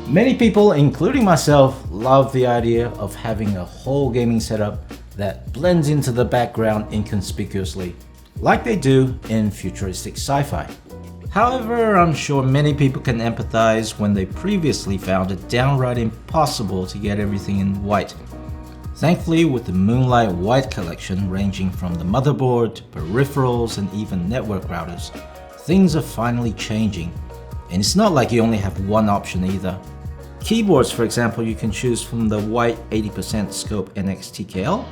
Many people, including myself, love the idea of having a whole gaming setup that blends into the background inconspicuously, like they do in futuristic sci-fi. However, I'm sure many people can empathize when they previously found it downright impossible to get everything in white. Thankfully, with the Moonlight White collection ranging from the motherboard to peripherals and even network routers, things are finally changing. And it's not like you only have one option either. Keyboards, for example, you can choose from the white 80% Scope NX TKL,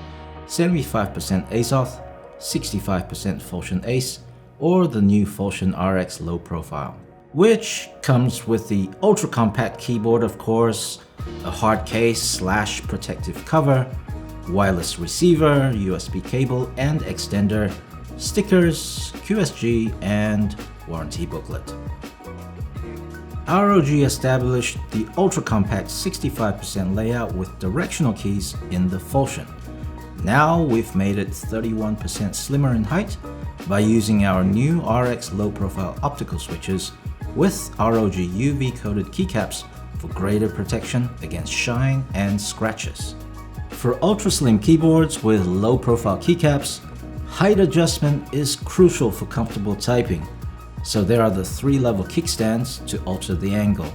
75% Azoth, 65% Falchion Ace, or the new Falchion RX Low Profile, which comes with the ultra compact keyboard, of course, a hard case / protective cover, wireless receiver, USB cable and extender, stickers, QSG, and warranty booklet. ROG established the ultra compact 65% layout with directional keys in the Falchion. Now we've made it 31% slimmer in height by using our new RX Low Profile optical switches with ROG UV coated keycaps for greater protection against shine and scratches. For ultra slim keyboards with low profile keycaps, height adjustment is crucial for comfortable typing. So there are the 3-level kickstands to alter the angle,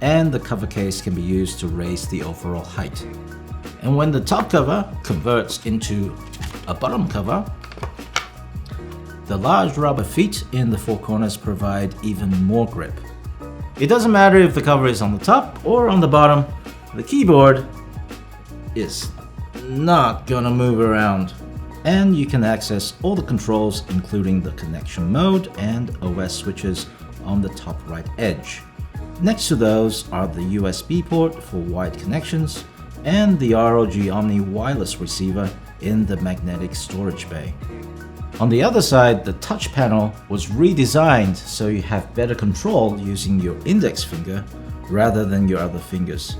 and the cover case can be used to raise the overall height. And when the top cover converts into a bottom cover, the large rubber feet in the 4 corners provide even more grip. It doesn't matter if the cover is on the top or on the bottom, the keyboard is not gonna move around. And you can access all the controls, including the connection mode and OS switches on the top right edge. Next to those are the USB port for wired connections and the ROG Omni wireless receiver in the magnetic storage bay. On the other side, the touch panel was redesigned so you have better control using your index finger rather than your other fingers.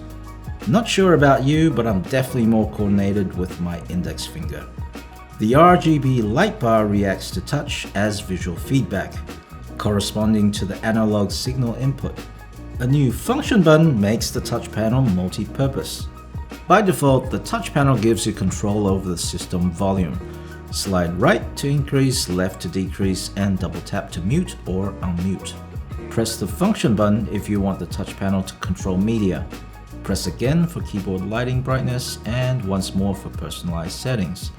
Not sure about you, but I'm definitely more coordinated with my index finger. The RGB light bar reacts to touch as visual feedback, corresponding to the analog signal input. A new function button makes the touch panel multi-purpose. By default, the touch panel gives you control over the system volume. Slide right to increase, left to decrease, and double tap to mute or unmute. Press the function button if you want the touch panel to control media. Press again for keyboard lighting brightness and once more for personalized settings.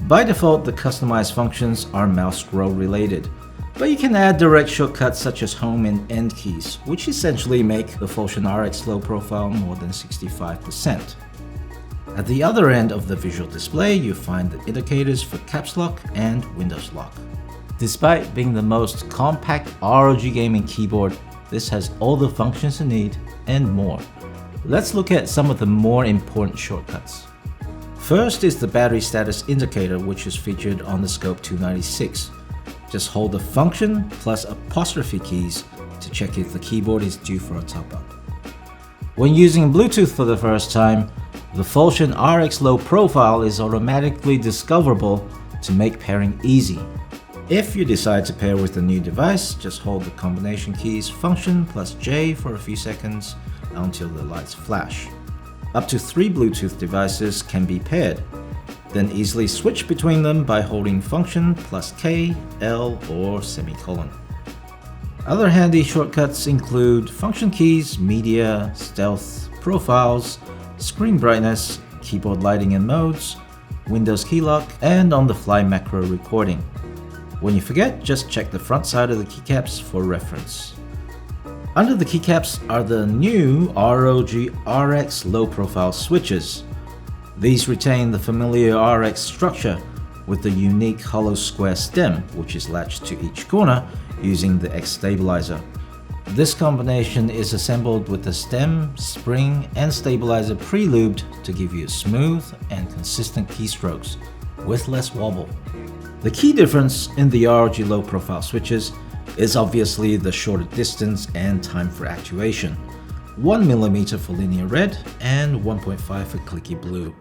By default, the customized functions are mouse scroll related, but you can add direct shortcuts such as home and end keys, which essentially make the Falchion RX Low Profile more than 65%. At the other end of the visual display, you find the indicators for caps lock and Windows lock. Despite being the most compact ROG gaming keyboard, this has all the functions you need and more. Let's look at some of the more important shortcuts. First is the battery status indicator, which is featured on the Scope 296. Just hold the function plus apostrophe keys to check if the keyboard is due for a top-up. When using Bluetooth for the first time, the Falchion RX Low Profile is automatically discoverable to make pairing easy. If you decide to pair with a new device, just hold the combination keys function plus J for a few seconds until the lights flash. Up to 3 Bluetooth devices can be paired, then easily switch between them by holding function plus K, L, or semicolon. Other handy shortcuts include function keys, media, stealth, profiles, screen brightness, keyboard lighting and modes, Windows key lock, and on-the-fly macro recording. When you forget, just check the front side of the keycaps for reference. Under the keycaps are the new ROG RX Low Profile Switches. These retain the familiar RX structure with the unique hollow square stem, which is latched to each corner using the X stabilizer. This combination is assembled with the stem, spring, and stabilizer pre-lubed to give you smooth and consistent keystrokes with less wobble. The key difference in the ROG Low Profile switches is obviously the shorter distance and time for actuation, 1mm for linear red and 1.5 for clicky blue.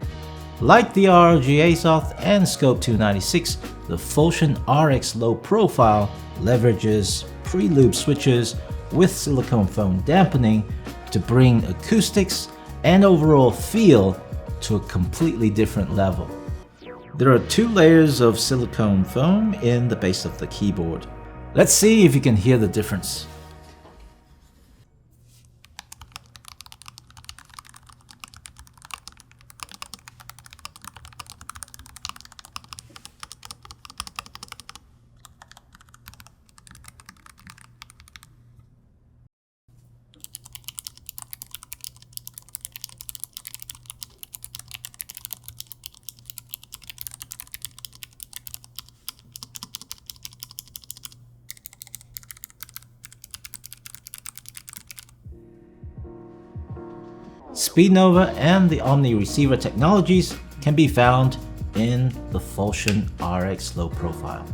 Like the ROG Azoth and Scope 296, the Falchion RX Low Profile leverages pre-lubed switches with silicone foam dampening to bring acoustics and overall feel to a completely different level. There are 2 layers of silicone foam in the base of the keyboard. Let's see if you can hear the difference. SpeedNova and the Omni Receiver technologies can be found in the Falchion RX Low Profile.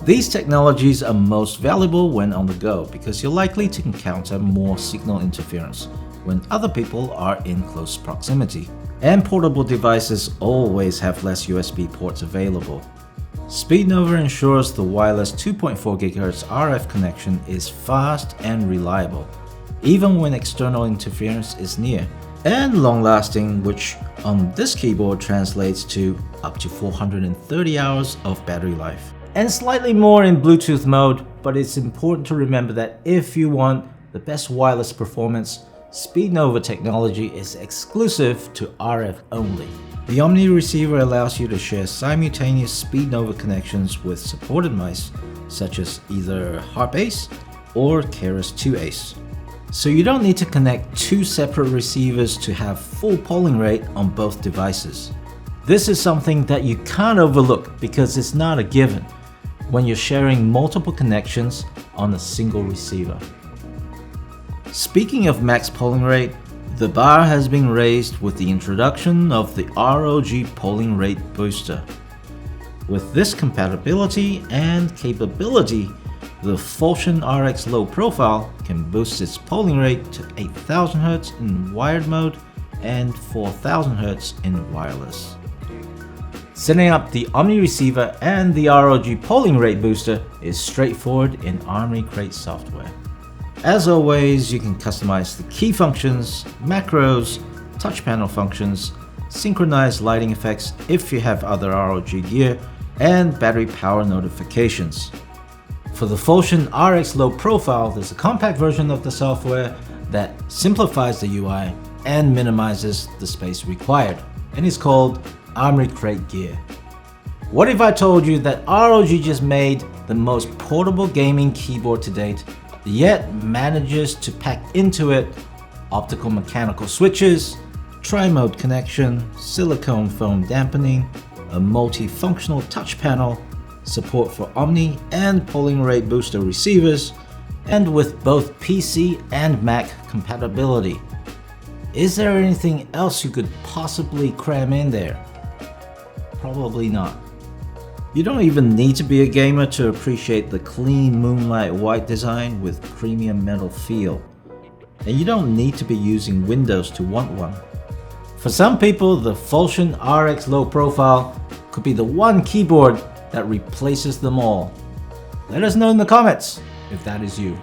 These technologies are most valuable when on the go because you're likely to encounter more signal interference when other people are in close proximity. And portable devices always have less USB ports available. SpeedNova ensures the wireless 2.4 GHz RF connection is fast and reliable, even when external interference is near, and long-lasting, which on this keyboard translates to up to 430 hours of battery life. And slightly more in Bluetooth mode, but it's important to remember that if you want the best wireless performance, SpeedNova technology is exclusive to RF only. The Omni Receiver allows you to share simultaneous SpeedNova connections with supported mice, such as either Harp Ace or Keras 2 Ace. So you don't need to connect 2 separate receivers to have full polling rate on both devices. This is something that you can't overlook because it's not a given when you're sharing multiple connections on a single receiver. Speaking of max polling rate, the bar has been raised with the introduction of the ROG polling rate booster. With this compatibility and capability, the Falchion RX Low Profile can boost its polling rate to 8000 Hz in wired mode and 4000 Hz in wireless. Setting up the Omni Receiver and the ROG polling rate booster is straightforward in Armoury Crate software. As always, you can customize the key functions, macros, touch panel functions, synchronize lighting effects if you have other ROG gear, and battery power notifications. For the Falchion RX Low Profile, there's a compact version of the software that simplifies the UI and minimizes the space required, and it's called Armoury Crate Gear. What if I told you that ROG just made the most portable gaming keyboard to date, yet manages to pack into it optical mechanical switches, tri-mode connection, silicone foam dampening, a multifunctional touch panel, support for Omni and polling rate booster receivers, and with both PC and Mac compatibility? Is there anything else you could possibly cram in there? Probably not. You don't even need to be a gamer to appreciate the clean moonlight white design with premium metal feel. And you don't need to be using Windows to want one. For some people, the Falchion RX Low Profile could be the one keyboard that replaces them all. Let us know in the comments if that is you.